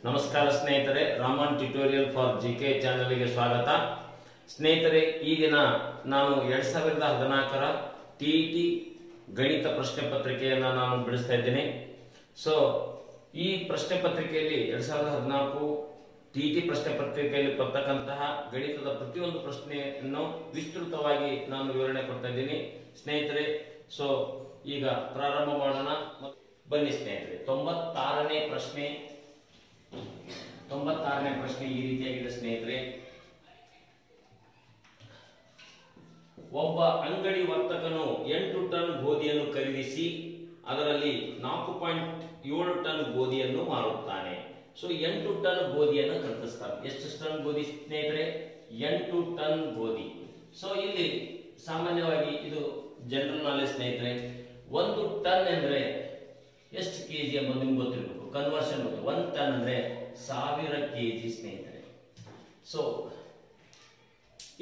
ನಮಸ್ಕಾರ ಸ್ನೇಹಿತರೆ, Raman tutorial for GK ಚಾನೆಲ್ಗೆ ಸ್ವಾಗತ. ಸ್ನೇಹಿತರೆ, ಈ ದಿನ ನಾನು 2014ರ ಟಿಇಟಿ ಗಣಿತ ಪ್ರಶ್ನೆ ಪತ್ರಿಕೆಯನ್ನು ನಾನು ಬಿಡಿಸ್ತಾ ಇದ್ದೇನೆ. ಸೊ ಈ ಪ್ರಶ್ನೆ ಪತ್ರಿಕೆಯಲ್ಲಿ 2014 ಟಿಇಟಿ ಪ್ರಶ್ನೆ ಪತ್ರಿಕೆಯಲ್ಲಿ ಬರ್ತಕ್ಕಂತಹ ಗಣಿತದ ಪ್ರತಿಯೊಂದು ಪ್ರಶ್ನೆಯನ್ನು ವಿಸ್ತೃತವಾಗಿ ನಾನು ವಿವರಣೆ ಕೊಡ್ತಾ ಇದ್ದೀನಿ ಸ್ನೇಹಿತರೆ. ಸೊ ಈಗ ಪ್ರಾರಂಭ ಮಾಡೋಣ. ಬನ್ನಿ ಸ್ನೇಹಿತರೆ, 96ನೇ ಪ್ರಶ್ನೆ ಈ ರೀತಿಯಾಗಿದೆ ಸ್ನೇಹಿತರೆ. ಒಬ್ಬ ಅಂಗಡಿ ವರ್ತಕನು 8 ಟನ್ ಗೋಧಿಯನ್ನು ಖರೀದಿಸಿ ಅದರಲ್ಲಿ 4.7 ಟನ್ ಗೋಧಿಯನ್ನು ಮಾರುತ್ತಾನೆ. ಸೊ 8 ಟನ್ ಗೋಧಿಯನ್ನು ಖರೀದಿಸ್ತಾನೆ. ಎಷ್ಟು ಟನ್ ಗೋಧಿ ಸ್ನೇಹಿತರೆ? 8 ಟನ್ ಗೋಧಿ. ಸೊ ಇಲ್ಲಿ ಸಾಮಾನ್ಯವಾಗಿ ಇದು ಜನರಲ್ ನಾಲೆಜ್ ಸ್ನೇಹಿತರೆ. 1 ಟನ್ ಅಂದ್ರೆ ಎಷ್ಟು ಕೆಜಿ ಎಂಬುದು ನಿಮ್ಗೆ ಗೊತ್ತಿರಬೇಕು. ಕನ್ವರ್ಷನ್ 1 ಟನ್ ಅಂದ್ರೆ 1000 ಕೆಜಿ ಸ್ನೇಹಿತರೆ. ಸೊ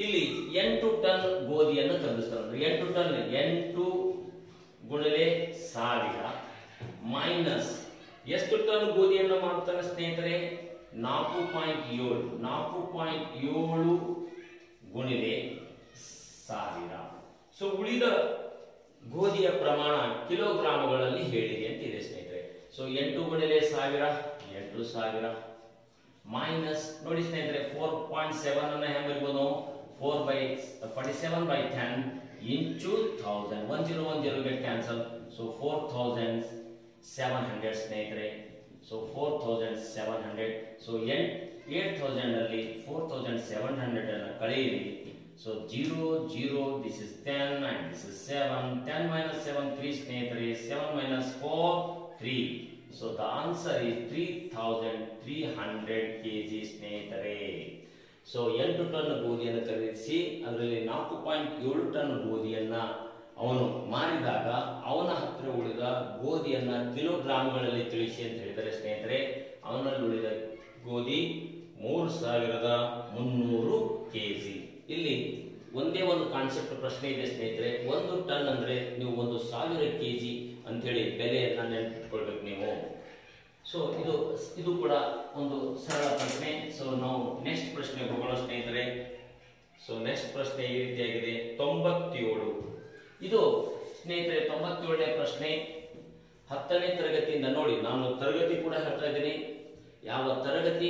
ಇಲ್ಲಿ 8 ಟನ್ ಗೋಧಿಯನ್ನು ಖರೀದಿಸ್ತಾರೆ. 8 ಟನ್ 8 ಗುಣಲೆ 1000 ಮೈನಸ್ ಎಷ್ಟು ಟನ್ ಗೋಧಿಯನ್ನು ಮಾಡ್ತಾನೆ ಸ್ನೇಹಿತರೆ? 4.7 ಗುಣಿಲೆ 1000. ಸೊ ಉಳಿದ ಗೋಧಿಯ ಪ್ರಮಾಣ ಕಿಲೋಗ್ರಾಮ್ಗಳಲ್ಲಿ ಹೇಳಿದೆ ಅಂತ ಇದೆ ಸ್ನೇಹಿತರೆ. ಸೊ 8 ಗುಣಿಲೆ 1000 8000 ಮೈನಸ್ ನೋಡಿ ಸ್ನೇಹಿತರೆ 4.7 ಅನ್ನು ಹೆಂಗ್ ಬರೀಬಹುದು? 47/10 into 1000. 1010 get cancel. So 4700 ಸ್ನೇಹಿತರೆ. So 4700. So 8000 ಅಲ್ಲಿ 4700 ಅನ್ನು ಕಳೆಯಿರಿ. So 0 0 this is 10 and this is 7. 10 minus 7 3 ಸ್ನೇಹಿತರೆ. 7 minus 4 3. So the answer is 3300 kg ಸ್ನೇಹಿತರೆ. ಸೊ 8 ಟನ್ ಗೋಧಿಯನ್ನು ಖರೀದಿಸಿ ಅದರಲ್ಲಿ 4.7 ಟನ್ ಗೋಧಿಯನ್ನ ಅವನು ಮಾರಿದಾಗ ಅವನ ಹತ್ತಿರ ಉಳಿದ ಗೋಧಿಯನ್ನ ಕಿಲೋಗ್ರಾಮ್ಗಳಲ್ಲಿ ತಿಳಿಸಿ ಅಂತ ಹೇಳಿದರೆ ಸ್ನೇಹಿತರೆ. ಅವನಲ್ಲಿ ಉಳಿದ ಗೋಧಿ 3300 ಕೆಜಿ. ಇಲ್ಲಿ ಒಂದೇ ಒಂದು ಕಾನ್ಸೆಪ್ಟ್ ಪ್ರಶ್ನೆ ಇದೆ ಸ್ನೇಹಿತರೆ. 1 ಟನ್ ಅಂದ್ರೆ ನೀವು 1000 ಕೆಜಿ ಅಂತ ಹೇಳಿ ಬೆಲೆಯನ್ನ ನೆನಪಿಟ್ಕೊಳ್ಬೇಕು ನೀವು. ಸೊ ಇದು ಕೂಡ ಒಂದು ಸರಳ ಪ್ರಶ್ನೆ. ಸೊ ನಾವು ನೆಕ್ಸ್ಟ್ ಪ್ರಶ್ನೆಗೆ ಹೋಗೋಣ ಸ್ನೇಹಿತರೆ. ಸೊ ನೆಕ್ಸ್ಟ್ ಪ್ರಶ್ನೆ ಈ ರೀತಿಯಾಗಿದೆ. 97. ಇದು ಸ್ನೇಹಿತರೆ 97ನೇ ಪ್ರಶ್ನೆ 10ನೇ ತರಗತಿಯಿಂದ. ನೋಡಿ, ನಾನು ತರಗತಿ ಕೂಡ ಹೇಳ್ತಾ ಇದ್ದೀನಿ. ಯಾವ ತರಗತಿ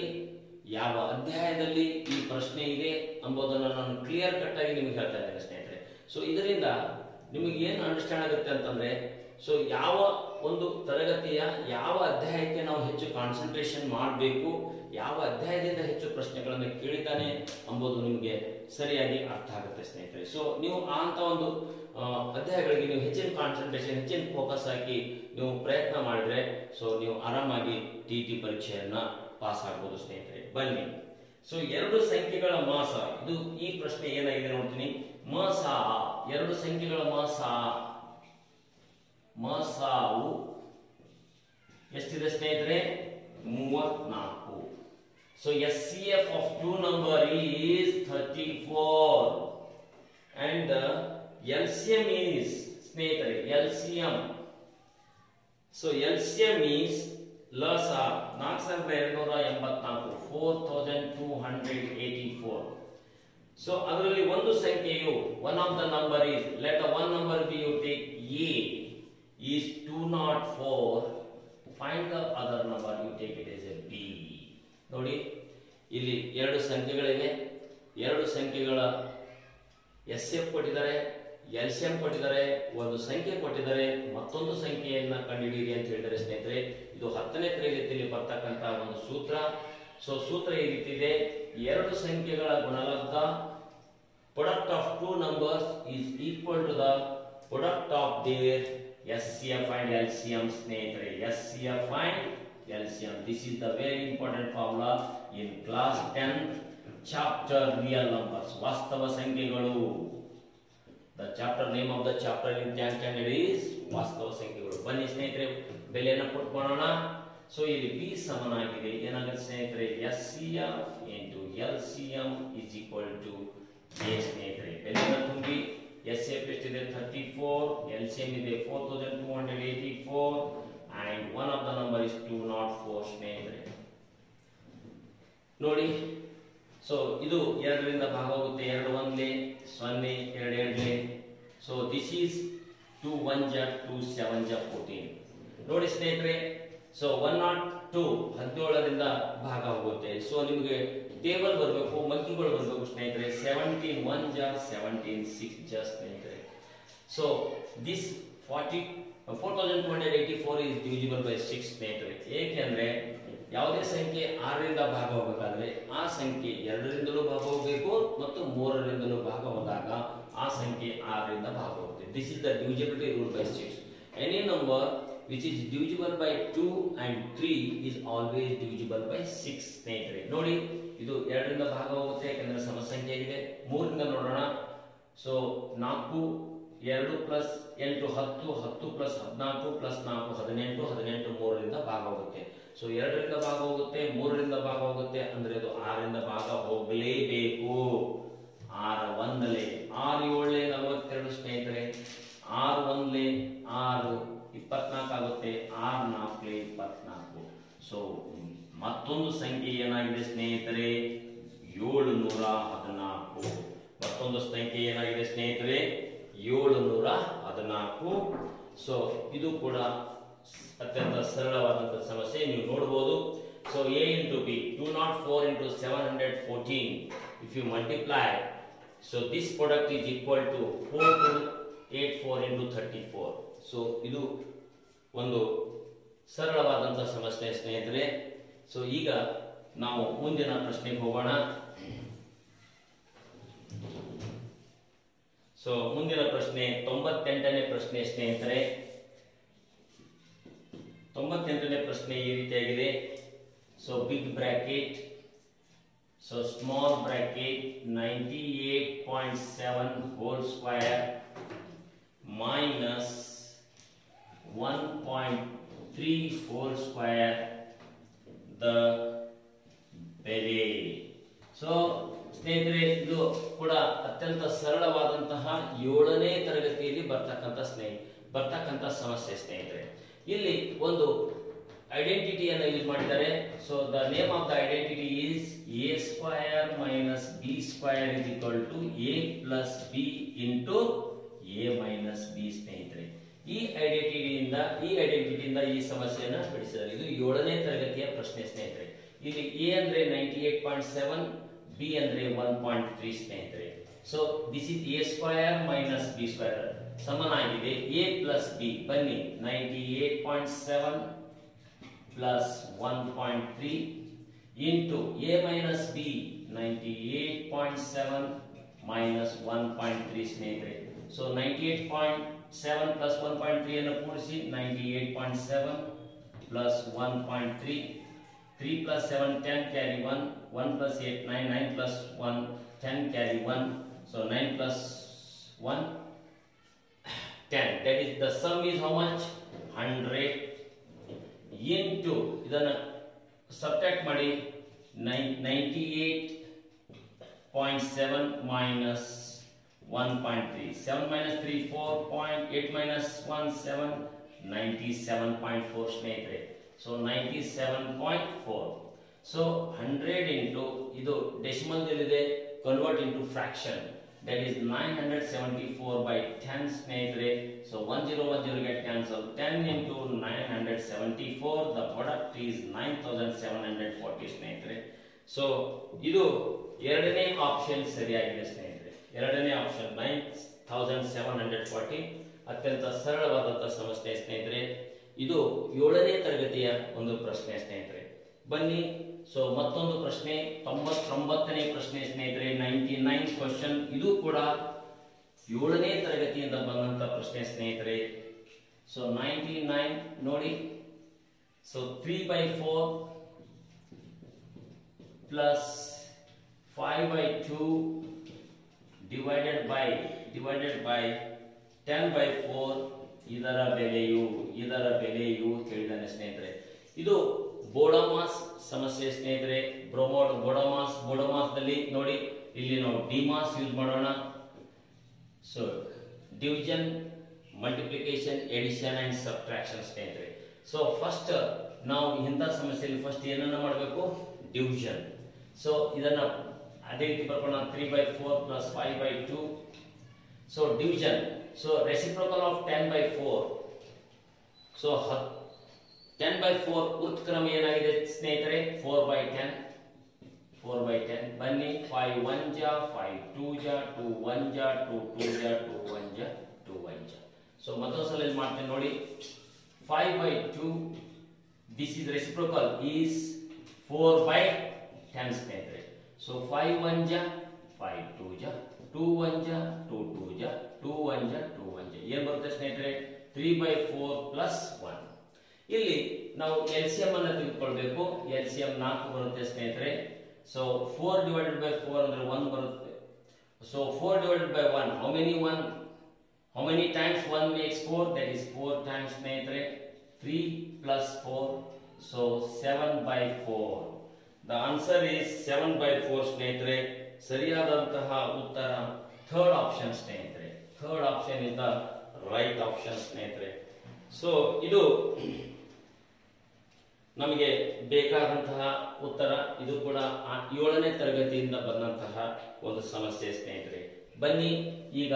ಯಾವ ಅಧ್ಯಾಯದಲ್ಲಿ ಈ ಪ್ರಶ್ನೆ ಇದೆ ಎಂಬುದನ್ನು ನಾನು ಕ್ಲಿಯರ್ ಕಟ್ ಆಗಿ ನಿಮಗೆ ಹೇಳ್ತಾ ಇದ್ದೇನೆ ಸ್ನೇಹಿತರೆ. ಸೊ ಇದರಿಂದ ನಿಮಗೆ ಏನು ಅಂಡರ್ಸ್ಟ್ಯಾಂಡ್ ಆಗುತ್ತೆ ಅಂತಂದ್ರೆ, ಸೊ ಯಾವ ಒಂದು ತರಗತಿಯ ಯಾವ ಅಧ್ಯಾಯಕ್ಕೆ ನಾವು ಹೆಚ್ಚು ಕಾನ್ಸಂಟ್ರೇಷನ್ ಮಾಡಬೇಕು, ಯಾವ ಅಧ್ಯಾಯದಿಂದ ಹೆಚ್ಚು ಪ್ರಶ್ನೆಗಳನ್ನು ಕೇಳಿದ್ದಾನೆ ಎಂಬುದು ನಿಮಗೆ ಸರಿಯಾಗಿ ಅರ್ಥ ಆಗುತ್ತೆ ಸ್ನೇಹಿತರೆ. ಸೊ ನೀವು ಅಂತ ಒಂದು ಅಧ್ಯಾಯಗಳಿಗೆ ನೀವು ಹೆಚ್ಚಿನ ಕಾನ್ಸಂಟ್ರೇಷನ್ ಹೆಚ್ಚಿನ ಫೋಕಸ್ ಹಾಕಿ ನೀವು ಪ್ರಯತ್ನ ಮಾಡಿದ್ರೆ ಸೊ ನೀವು ಆರಾಮಾಗಿ ಟಿಟಿ ಪರೀಕ್ಷೆಯನ್ನ ಪಾಸ್ ಆಗ್ಬೋದು ಸ್ನೇಹಿತರೆ. ಬನ್ನಿ, ಸೊ 2 ಸಂಖ್ಯೆಗಳ ಮಾಸ. ಇದು ಈ ಪ್ರಶ್ನೆ ಏನಾಗಿದೆ ನೋಡ್ತೀನಿ. ಮಾಸ 2 ಸಂಖ್ಯೆಗಳ ಮಾಸಾವು ಎಷ್ಟಿದೆ ಸ್ನೇಹಿತರೆ? 34. So SCF of 2 number is 34 and the LCM is ಸ್ನೇಹಿತರೆ LCM. So LCM is ಲಸ 4284 4284. So ಅದರಲ್ಲಿ ಒಂದು ಸಂಖ್ಯೆಯು one of the number is, let the one number be you take A is 204. Find the other number, you take it as a B. ನೋಡಿ, ಇಲ್ಲಿ 2 ಸಂಖ್ಯೆಗಳಿವೆ. 2 ಸಂಖ್ಯೆಗಳ SF ಕೊಟ್ಟಿದ್ದಾರೆ, LCM ಕೊಟ್ಟಿದ್ದಾರೆ, ಒಂದು ಸಂಖ್ಯೆ ಕೊಟ್ಟಿದ್ದಾರೆ, ಮತ್ತೊಂದು ಸಂಖ್ಯೆಯನ್ನ ಕಂಡುಹಿಡಿಯಿರಿ ಅಂತ ಹೇಳಿದರೆ ಸ್ನೇಹಿತರೆ. ಇದು 10ನೇ ತರಗತಿಯಲ್ಲಿ ಬರ್ತಕ್ಕಂತಹ ಒಂದು ಸೂತ್ರ. ಸೊ ಸೂತ್ರ ಈ ರೀತಿ ಇದೆ. 2 ಸಂಖ್ಯೆಗಳ ಗುಣಲಬ್ಧ product of 2 numbers is equal to the product of their SCF and LCM ಸ್ನೇಹಿತರೆ. SCF and LCM. This is the very important formula in class 10th chapter real numbers. ವಾಸ್ತವ ಸಂಖ್ಯೆಗಳು. The chapter name of the chapter in 10th standard is ವಾಸ್ತವ ಸಂಖ್ಯೆಗಳು. ಬನ್ನಿ ಸ್ನೇಹಿತರೆ, ಬೆಲೆಯನ್ನು ಪುಟ್ ಮಾಡೋಣ. So ಇಲ್ಲಿ B ಸಮನಾಗಿದೆ. ಏನಾಗುತ್ತೆ ಸ್ನೇಹಿತರೆ? SCF into LCM is equal to A ಸ್ನೇಹಿತರೆ. ಬೆಲೆಯನ್ನು ತುಂಬಿ SCF ಎಷ್ಟಿದೆ? 34, LCM ಇದೆ 4284 and one of the number is 204 ಸ್ನೇಹಿತರೆ. ನೋಡಿ. ಸೊ ಇದು 2 ರಿಂದ ಭಾಗ ಹೋಗುತ್ತೆ, 2 1 0, 2 2. ಸೊ ದಿಸ್ ಈಸ್ 2 1 ಜ 2 7 ಜ 14. ನೋಡಿ ಸ್ನೇಹಿತರೆ, ಸೊ 102 17 ರಿಂದ ಭಾಗ ಹೋಗುತ್ತೆ. ಸೊ ನಿಮಗೆ ಟೇಬಲ್ ಬರಬೇಕು, ಮಗ್ಗಿಗಳು ಬರಬೇಕು ಸ್ನೇಹಿತರೆ. 17 1 ಜ 17 6 ಜ ಸ್ನೇಹಿತರೆ. So this 4284 is divisible by 6 ಸ್ನೇಹಿತರೆ. ಏಕೆಂದ್ರೆ ಯಾವುದೇ ಸಂಖ್ಯೆ 6 ರಿಂದ ಭಾಗ ಹೋಗಬೇಕಾದ್ರೆ ಆ ಸಂಖ್ಯೆ 2 ರಿಂದಲೂ ಭಾಗ ಹೋಗಬೇಕು ಮತ್ತು 3 ರಿಂದಲೂ ಭಾಗ ಹೋದಾಗ ಆ ಸಂಖ್ಯೆ 6 ರಿಂದ ಭಾಗ ಹೋಗುತ್ತೆ. This is the divisibility rule by 6. Any number which is divisible by 2 and 3 is always divisible by 6 ಸ್ನೇಹಿತರೆ. ನೋಡಿ, ಇದು 2 ರಿಂದ ಭಾಗ ಹೋಗುತ್ತೆ ಯಾಕಂದ್ರೆ ಸಮ ಸಂಖ್ಯೆ ಇದೆ. 3 ರಿಂದ ನೋಡೋಣ. ಸೊ 4 2 ಪ್ಲಸ್ 8 10, 10 ಪ್ಲಸ್ 14 ಪ್ಲಸ್ 4 18, 18 3 ರಿಂದ ಭಾಗ ಹೋಗುತ್ತೆ. ಸೊ 2 ರಿಂದ ಭಾಗ ಹೋಗುತ್ತೆ, 3 ರಿಂದ ಭಾಗ ಹೋಗುತ್ತೆ ಅಂದ್ರೆ ಅದು 6 ರಿಂದ ಭಾಗ ಹೋಗಲೇಬೇಕು. 6 1 6 7 42 ಸ್ನೇಹಿತರೆ. 6 1 6 24 ಆಗುತ್ತೆ, 6 4 24. ಸೊ ಮತ್ತೊಂದು ಸಂಖ್ಯೆ ಏನಾಗಿದೆ ಸ್ನೇಹಿತರೆ? 714. ಮತ್ತೊಂದು ಸಂಖ್ಯೆ ಏನಾಗಿದೆ ಸ್ನೇಹಿತರೆ? 714. ಸೊ ಇದು ಕೂಡ ಅತ್ಯಂತ ಸರಳವಾದಂತಹ ಸಮಸ್ಯೆ, ನೀವು ನೋಡಬಹುದು. So a into b 204 into 714. If you multiply, so this product is equal to 4284 into 34. So ಇದು ಒಂದು ಸರಳವಾದಂತಹ ಸಮಸ್ಯೆ ಸ್ನೇಹಿತರೆ. ಸೊ ಈಗ ನಾವು ಮುಂದಿನ ಪ್ರಶ್ನೆಗೆ ಹೋಗೋಣ. ಸೊ ಮುಂದಿನ ಪ್ರಶ್ನೆ 98ನೇ ಪ್ರಶ್ನೆ ಸ್ನೇಹಿತರೆ. 98ನೇ ಪ್ರಶ್ನೆ ಈ ರೀತಿಯಾಗಿದೆ. So big bracket, so small bracket 98.7 whole square minus 1.3 whole square ದ ಬೆಲೆ. ಸೊ ಸ್ನೇಹಿತರೆ, ಇದು ಕೂಡ ಅತ್ಯಂತ ಸರಳವಾದಂತಹ 7ನೇ ತರಗತಿಯಲ್ಲಿ ಬರ್ತಕ್ಕಂಥ ಸಮಸ್ಯೆ ಸ್ನೇಹಿತರೆ. ಇಲ್ಲಿ ಒಂದು ಐಡೆಂಟಿಟಿಯನ್ನು ಯೂಸ್ ಮಾಡಿದ್ದಾರೆ. So the name of the identity is a square minus b square is equal to a plus b into a minus b ಸ್ನೇಹಿತರೆ. ಈ ಐಡೆಂಟಿಟಿಯಿಂದ ಈ ಸಮಸ್ಯೆಯನ್ನು ಬಿಡಿಸಿದ್ದಾರೆ. ಇದು 7ನೇ ತರಗತಿಯ ಪ್ರಶ್ನೆ ಸ್ನೇಹಿತರೆ. ಇಲ್ಲಿ a ಅಂದ್ರೆ 98.7, b ಅಂದ್ರೆ 1.3 ಸ್ನೇಹಿತರೆ. So this is a square minus b square ಸಮನಾಗಿದೆ a ಪ್ಲಸ್ b. ಬನ್ನಿ, 98.7 plus 1.3 into a minus b 98.7 minus 1.3 ಸ್ನೇಹಿತರೆ. ಸೊ 98.7 ಪ್ಲಸ್ 1.3 ಅನ್ನು ಕೂಡಿಸಿ 98.7 plus 1.3. 3 plus 7 10 carry 1, 1 plus 8 9, 9 plus 1 10 carry 1. So 9 plus 1 10. That is the sum is how much? 100 into idana subtract ಮಾಡಿ 98.7 minus 1.3. 7 minus 3 4. 8 minus 1 7. 97.4 ಸ್ನೇಹಿತರೆ. So 97.4. So 100 into ಇದು decimal ದಲ್ಲಿದೆ, convert into fraction. That is 974 by 10 ಸ್ನೇಹಿತರೆ. So 1010 get cancelled. 10 into 974, the product is 9740 ಸ್ನೇಹಿತರೆ. So ಇದು ಎರಡನೇ option ಸರಿಯಾಗಿದೆ ಸ್ನೇಹಿತರೆ. ಎರಡನೇ ಆಪ್ಷನ್ 9740 ಅತ್ಯಂತ ಸರಳವಾದಂತಹ ಸಮಸ್ಯೆ ಸ್ನೇಹಿತರೆ. ಇದು 7ನೇ ತರಗತಿಯ ಒಂದು ಪ್ರಶ್ನೆ ಸ್ನೇಹಿತರೆ. ಬನ್ನಿ, ಸೊ ಮತ್ತೊಂದು ಪ್ರಶ್ನೆ 99ನೇ ಪ್ರಶ್ನೆ ಸ್ನೇಹಿತರೆ. 99 ಕ್ವೆಶ್ಚನ್. ಇದು ಕೂಡ 7ನೇ ತರಗತಿಯಿಂದ ಬಂದಂತ ಪ್ರಶ್ನೆ ಸ್ನೇಹಿತರೆ. ಸೊ 99 ನೋಡಿ. ಸೊ 3/4 ಪ್ಲಸ್ 5/2 divided by 10/4 ಇದರ ಬೆಲೆಯು ತಿಳಿದಾನೆ ಸ್ನೇಹಿತರೆ. ಇದು ಬೋಡೋಮಾಸ್ ಸಮಸ್ಯೆ ಸ್ನೇಹಿತರೆ. ಬೋಡೋಮಾಸ್ದಲ್ಲಿ ನೋಡಿ, ಇಲ್ಲಿ ನಾವು ಡಿಮಾಸ್ ಯೂಸ್ ಮಾಡೋಣ. So division, multiplication, addition and subtraction ಸ್ನೇಹಿತರೆ. ಸೊ ಫಸ್ಟ್ ನಾವು ಇಂಥ ಸಮಸ್ಯೆಯಲ್ಲಿ ಫಸ್ಟ್ ಏನನ್ನ ಮಾಡಬೇಕು? ಡಿವಿಷನ್. ಸೊ ಇದನ್ನ ಅದೇ ರೀತಿ ಬರ್ಕೊಳ್ಳೋಣ 3/4 plus 5/2. So division, so reciprocal of 10/4. So 10/4 ಉತ್ಕ್ರಮ ಏನಾಗಿದೆ ಸ್ನೇಹಿತರೆ? 4/10. 4/10. ಬನ್ನಿ 5 1 ಜ 5 2 ಜ 2 1 ಜ 2 2 ಜ 2 1 ಜ 2 1 ಜ. ಸೊ ಮತ್ತೊಂದು ಸಲ ಇಲ್ಲಿ ಮಾಡ್ತೀನಿ ನೋಡಿ. 5/2 ದಿಸ್ ಇಸ್ ರೆಸಿಪ್ರೋಕಲ್ ಈಸ್ 4/10 ಸ್ನೇಹಿತರೆ. ಸೊ 5 1 ಜ 5 2 ಜ 2 1 ಜ 2 2 ಜ 2 1 ಜ 2 1 ಜ. ಏನು ಬರುತ್ತೆ ಸ್ನೇಹಿತರೆ? 3/4 plus 1. ಇಲ್ಲಿ ನಾವು ಎಲ್ಸಿಎಂ ಅನ್ನು ತೆಗೆದುಕೊಳ್ಳಬೇಕು. ಎಲ್ಸಿಎಂ 4 ಬರುತ್ತೆ ಸ್ನೇಹಿತರೆ. ಸೊ 4 divided by 4 ಅಂದ್ರೆ 1 ಬರುತ್ತೆ. So 4 divided by 1, how many times 1 makes 4? That is 4 times ಸ್ನೇಹಿತರೆ. 3 plus 4, so 7/4. The answer is 7/4 ಸ್ನೇಹಿತರೆ. ಸರಿಯಾದಂತಹ ಉತ್ತರ ಥರ್ಡ್ ಆಪ್ಷನ್ ಸ್ನೇಹಿತರೆ. Third option is the right option ಸ್ನೇಹಿತರೆ. ಸೊ ಇದು ನಮಗೆ ಬೇಕಾದಂತಹ ಉತ್ತರ. ಇದು ಕೂಡ 7ನೇ ತರಗತಿಯಿಂದ ಬಂದಂತಹ ಒಂದು ಸಮಸ್ಯೆ ಸ್ನೇಹಿತರೆ. ಬನ್ನಿ ಈಗ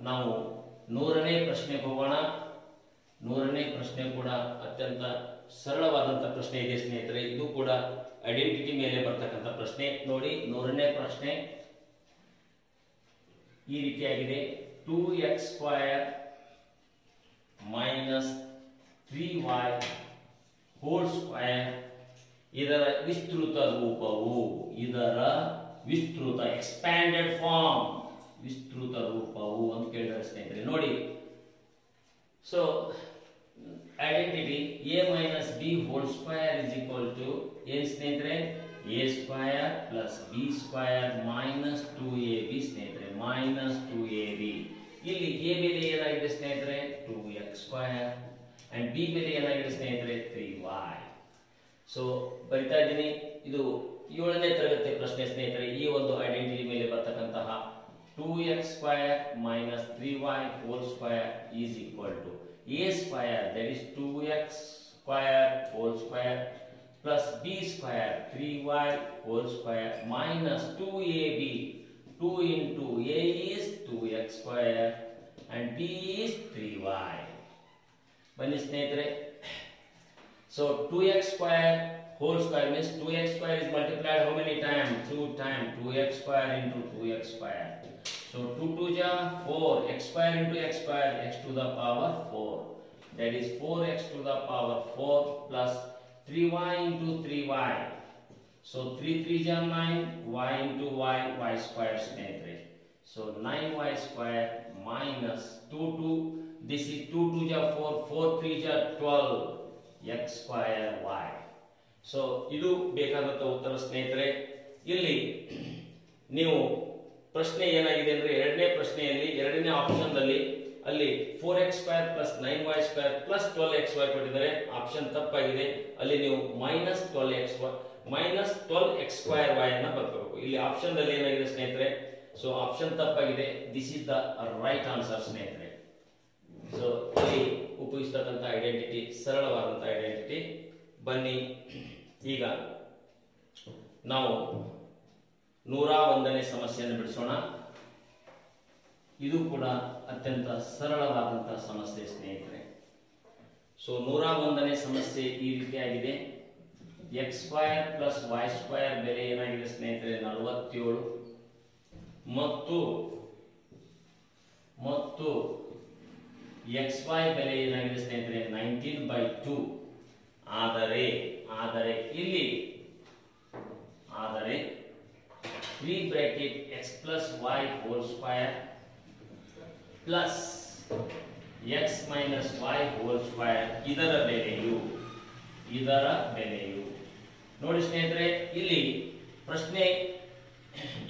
ನಾವು 100ನೇ ಪ್ರಶ್ನೆಗೆ ಹೋಗೋಣ. 100ನೇ ಪ್ರಶ್ನೆ ಕೂಡ ಅತ್ಯಂತ ಸರಳವಾದಂತಹ ಪ್ರಶ್ನೆ ಇದೆ ಸ್ನೇಹಿತರೆ. ಇದು ಕೂಡ ಐಡೆಂಟಿಟಿ ಮೇಲೆ ಬರ್ತಕ್ಕಂಥ ಪ್ರಶ್ನೆ. ನೋಡಿ 100ನೇ ಪ್ರಶ್ನೆ ಈ ರೀತಿಯಾಗಿದೆ. 2x² minus 3y whole square ಇದರ ವಿಸ್ತೃತ ರೂಪವು, ಇದರ ವಿಸ್ತೃತ ಎಕ್ಸ್ಪ್ಯಾಂಡೆಡ್ ಫಾರ್ಮ್, ವಿಸ್ತೃತ ರೂಪವು ಅಂತ ಕೇಳಿದ್ರೆ ಸ್ನೇಹಿತರೆ ನೋಡಿ. So identity a minus b whole square is equal to ಏನು ಸ್ನೇಹಿತರೆ? a square plus b square minus 2ab ಸ್ನೇಹಿತರೆ, minus 2ab. ಇಲ್ಲಿ a ಬೆಲೆ ಏನಾಗಿದೆ ಸ್ನೇಹಿತರೆ? 2x² and b ಬೆಲೆ ಏನಾಗಿದೆ ಸ್ನೇಹಿತರೆ? 3y. ಸೊ ಬರಿತಾ ಇದ್ದೀನಿ. ಇದು 7ನೇ ತರಗತಿ ಪ್ರಶ್ನೆ ಸ್ನೇಹಿತರೆ. ಈ ಒಂದು ಐಡೆಂಟಿಟಿ ಮೇಲೆ ಬರ್ತಕ್ಕಂತಹ 2x² minus 3y whole square is equal to a square, that is 2x² whole square plus b square 3y whole square minus 2ab. 2 into a is 2x² and b is 3y. ಬನ್ನಿ ಸ್ನೇಹಿತರೆ. So 2x² whole square means 2x² is multiplied how many times? 2 times. 2x² into 2x². So 2 2 ja 4, x² into x² x to the power 4. That is 4x to the power 4 plus 3y into 3y. So 3 3 ja 9, y into y, y square ಸ್ನೇಹಿತರೆ. So 9y² minus 2 2, this is 2 2 ja 4, 4 3 ja 12, x² y. So ಇದು ಬೇಕಾದಂತ ಉತ್ತರ ಸ್ನೇಹಿತರೆ. ಇಲ್ಲಿ ನೀವು ಪ್ರಶ್ನೆ ಏನಾಗಿದೆ ಅಂದ್ರೆ ಎರಡನೇ ಪ್ರಶ್ನೆಯಲ್ಲಿ ಎರಡನೇ ಆಪ್ಷನ್ ನಲ್ಲಿ ಅಲ್ಲಿ 4x² plus 9y² plus 12xy ಕೊಟ್ಟಿದ್ದಾರೆ. ಆಪ್ಷನ್ ತಪ್ಪಾಗಿದೆ. ಅಲ್ಲಿ ನೀವು minus 12x²y ಅನ್ನ ಬರ್ಕೋಬೇಕು. ಇಲ್ಲಿ ಆಪ್ಷನ್ ನಲ್ಲಿ ಏನಾಗಿದೆ ಸ್ನೇಹಿತರೆ? ಸೊ ಆಪ್ಷನ್ ತಪ್ಪಾಗಿದೆ. This is the right answer ಸ್ನೇಹಿತರೆ. ಸೊ ಇಲ್ಲಿ ಉಪಯೋಗಿಸತಕ್ಕಂಥ ಐಡೆಂಟಿಟಿ ಸರಳವಾದಂಥ ಐಡೆಂಟಿಟಿ. ಬನ್ನಿ ಈಗ ನಾವು 101ನೇ ಸಮಸ್ಯೆಯನ್ನು ಬಿಡಿಸೋಣ. ಇದು ಕೂಡ ಅತ್ಯಂತ ಸರಳವಾದಂತಹ ಸಮಸ್ಯೆ ಸ್ನೇಹಿತರೆ. ಸೊ 101ನೇ ಸಮಸ್ಯೆ ಈ ರೀತಿಯಾಗಿದೆ. x² plus y² ಬೆಲೆ ಏನಾಗಿದೆ ಸ್ನೇಹಿತರೆ? 47 ಮತ್ತು xy ಬೆಲೆ ಏನಾಗಿದೆ ಸ್ನೇಹಿತರೆ? 19/2. ಆದರೆ ಇಲ್ಲಿ 3 bracket x plus y whole square plus x minus y whole square ಇದರ ಬೆಲೆಯು ನೋಡಿ ಸ್ನೇಹಿತರೆ. ಇಲ್ಲಿ ಪ್ರಶ್ನೆ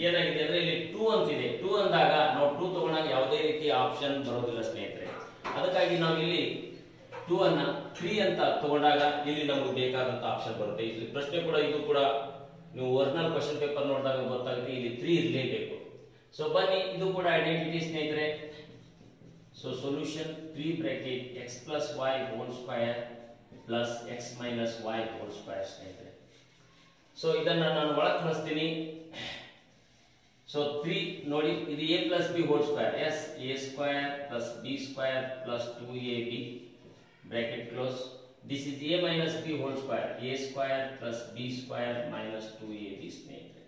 ಏನಾಗಿದೆ ಅಂದ್ರೆ ಇಲ್ಲಿ 2 ಅಂತಿದೆ. 2 ಅಂದಾಗ ನಾವು 2 ತಗೊಂಡಾಗ ಯಾವುದೇ ರೀತಿಯ ಆಪ್ಷನ್ ಬರೋದಿಲ್ಲ ಸ್ನೇಹಿತರೆ. ಅದಕ್ಕಾಗಿ ನಾವು ಇಲ್ಲಿ 2 ಅನ್ನ 3 ಅಂತ ತಗೊಂಡಾಗ ಇಲ್ಲಿ ನಮಗೆ ಬೇಕಾದಂತ ಆಪ್ಷನ್ ಬರುತ್ತೆ. ಇಲ್ಲಿ ಪ್ರಶ್ನೆ ಕೂಡ ಇದು ಕೂಡ ನೀವು ಒರಿಜಿನಲ್ ಕ್ವೆಶ್ಚನ್ ಪೇಪರ್ ನೋಡಿದಾಗ ಗೊತ್ತಾಗುತ್ತೆ ಇಲ್ಲಿ 3 ಇರಲೇಬೇಕು. ಸೊ ಬನ್ನಿ ಇದು ಕೂಡ ಐಡೆಂಟಿಟಿ ಸ್ನೇಹಿತರೆ. So solution 3 bracket x plus y whole square plus x minus y whole square ಸ್ನೇಹಿತರೆ. ಸೊ ಇದನ್ನ ನಾನು ಒಳಗೆ ಕಳಿಸ್ತೀನಿ. ಸೊ 3 ನೋಡಿ, ಇದು a plus b whole square. Yes, a square plus b square plus 2ab bracket close. This is a minus b whole square. a square plus b square minus 2ab ಸ್ನೇಹಿತರೆ.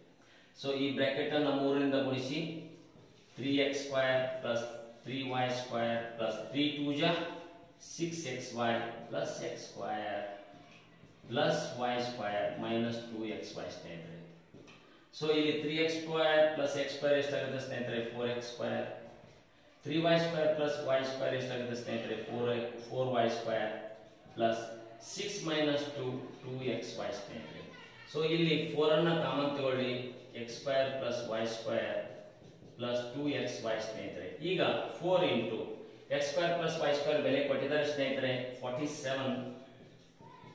So ಈ bracket ಅನ್ನು 3 ರಿಂದ ಗುಣಿಸಿ 3x square plus 3y square plus 3 2 ja 6xy plus x square plus y square minus 2xy ಸ್ನೇಹಿತರೆ. So ಇಲ್ಲಿ 3x square plus x square ಎಷ್ಟಾಗುತ್ತೆ ಸ್ನೇಹಿತರೆ? 4x square. 3y square plus y square ಎಷ್ಟಾಗುತ್ತೆ ಸ್ನೇಹಿತರೆ? 4y square plus 6 minus 2 2xy ಸ್ನೇಹಿತರೆ. So ಇಲ್ಲಿ 4 ಅನ್ನ common ತಗೊಳ್ಳಿ, x square plus y square plus 2xy ಸ್ನೇಹಿತರೆ. ಈಗ 4 into x square plus y square ಬೆಲೆ ಕೊಟ್ಟಿದ್ದಾರೆ ಸ್ನೇಹಿತರೆ 47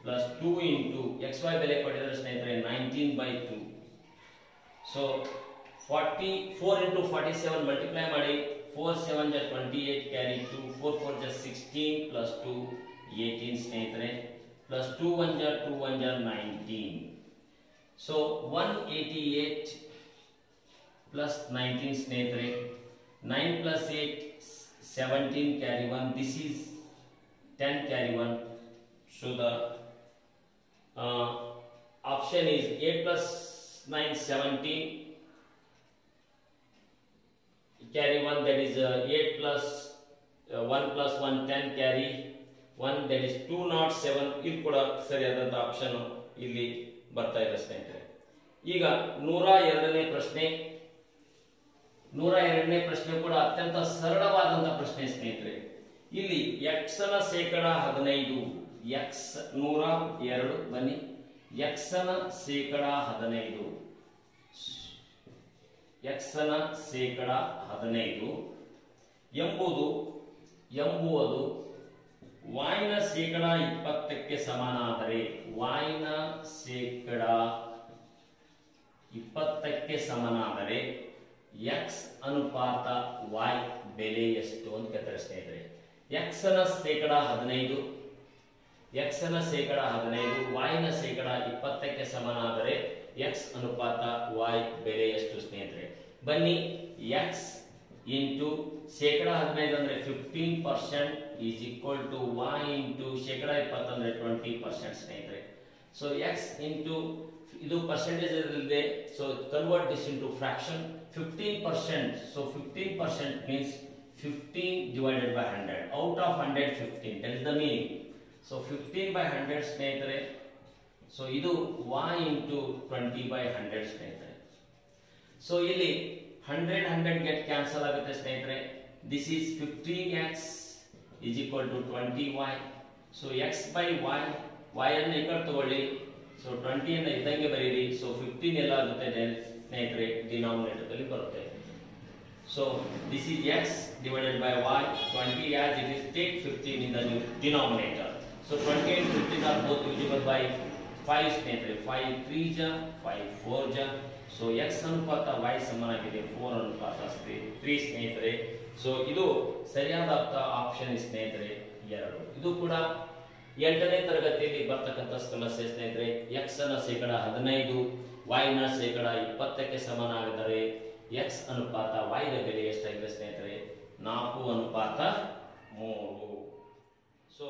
plus 2 into xy ಬೆಲೆ ಕೊಟ್ಟಿದ್ದಾರೆ ಸ್ನೇಹಿತರೆ 19/2. ಸೊ 44 into 47 ಮಲ್ಟಿಪ್ಲೈ ಮಾಡಿ, 4 7 ja 28 ಕ್ಯಾರಿ 2, 4 4 ja 16 plus 2 18 ಸ್ನೇಹಿತರೆ, plus 2 1 ja 2 1 ja 19. So 188 plus 19 ಸ್ನೇಹಿತರೆ, 9 plus 8 17 carry 1, this is 10 carry 1. So the option is 8 plus 9 17 carry 1, that is 8 plus 1 plus 1 10 carry 1, that is 207. ಇದು ಕೂಡ ಸರಿಯಾದಂತ option ಇಲ್ಲಿ ಬರ್ತಾ ಇದೆ ಸ್ನೇಹಿತರೆ. ಈಗ 102ನೇ ಪ್ರಶ್ನೆ. 102ನೇ ಪ್ರಶ್ನೆ ಕೂಡ ಅತ್ಯಂತ ಸರಳವಾದಂತ ಪ್ರಶ್ನೆ ಸ್ನೇಹಿತರೆ. ಇಲ್ಲಿ x ನ ಶೇಕಡ 15, x 102 ಬನ್ನಿ, x ನ ಶೇಕಡ 15, x ನ ಶೇಕಡ 15 ಎಂಬುದು y ನ ಶೇಕಡ 20ಕ್ಕೆ ಸಮನಾದರೆ, y ನ ಶೇಕಡ 20ಕ್ಕೆ ಸಮನಾದರೆ x ಅನುಪಾತ y ಬೆಲೆ ಎಷ್ಟು ಅಂತ ಕೇಳ್ತಾರೆ ಸ್ನೇಹಿತರೆ. x ನ ಶೇಕಡ 15, x ನ ಶೇಕಡ 15, y ನ ಶೇಕಡ 20ಕ್ಕೆ ಸಮನಾದರೆ x ಅನುಪಾತ y ಬೆಲೆ ಎಷ್ಟು ಸ್ನೇಹಿತರೆ? ಬನ್ನಿ, x ಇಂಟು ಶೇಕಡ 15 ಅಂದ್ರೆ 15% is equal to y into ಶೇಕಡ 20 ಅಂದ್ರೆ 20% ಸ್ನೇಹಿತರೆ. ಸೊ x ಇಂಟು ಇದು ಪರ್ಸೆಂಟೇಜ್ ಇರಲಿದೆ, so convert this into fraction 15%. So 15% means 15 divided by 100. Out of 100 15, that is the meaning. So 15/100 ಸ್ನೇಹಿತರೆ. ಸೊ ಇದು y into 20/100 ಸ್ನೇಹಿತರೆ. ಸೊ ಇಲ್ಲಿ 100 get cancel ಆಗುತ್ತೆ ಸ್ನೇಹಿತರೆ. This is 15x is equal to 20y. So x by y, y ಅನ್ನು ಈ ಕಡೆ ತಗೊಳ್ಳಿ. ಸೊ 20 ಅನ್ನು ಇದ್ದಂಗೆ ಬರೀರಿ. ಸೊ 15 ಎಲ್ಲ ಆಗುತ್ತೆ ಸ್ನೇಹಿತರೆ, ಡಿನಾಮಿನೇಟರ್ ಅಲ್ಲಿ ಬರುತ್ತೆ. So this is x divided by y, 20 as it is, take 15 in the denominator. So 20 and 15 are both divisible by 5 ಸ್ನೇಹಿತರೆ. 5 3 ja 5 4 ja. ಸೊ x ಅನುಪಾತ y ಸಮನಾಗಿದೆ 4 ಅನುಪಾತ 3 ಸ್ನೇಹಿತರೆ. ಸೊ ಇದು ಸರಿಯಾದ ಆಪ್ಷನ್ ಸ್ನೇಹಿತರೆ 2. ಇದು ಕೂಡ 8ನೇ ತರಗತಿಯಲ್ಲಿ ಬರ್ತಕ್ಕಂಥ ಸಮಸ್ಯೆ ಸ್ನೇಹಿತರೆ. x ನ ಶೇಕಡ 15, y ನ ಶೇಕಡ 20ಕ್ಕೆ ಸಮನಾದರೆ x ಅನುಪಾತ y ನ ಬೆಲೆ ಎಷ್ಟಾಗಿದೆ ಸ್ನೇಹಿತರೆ? 4:3. ಸೊ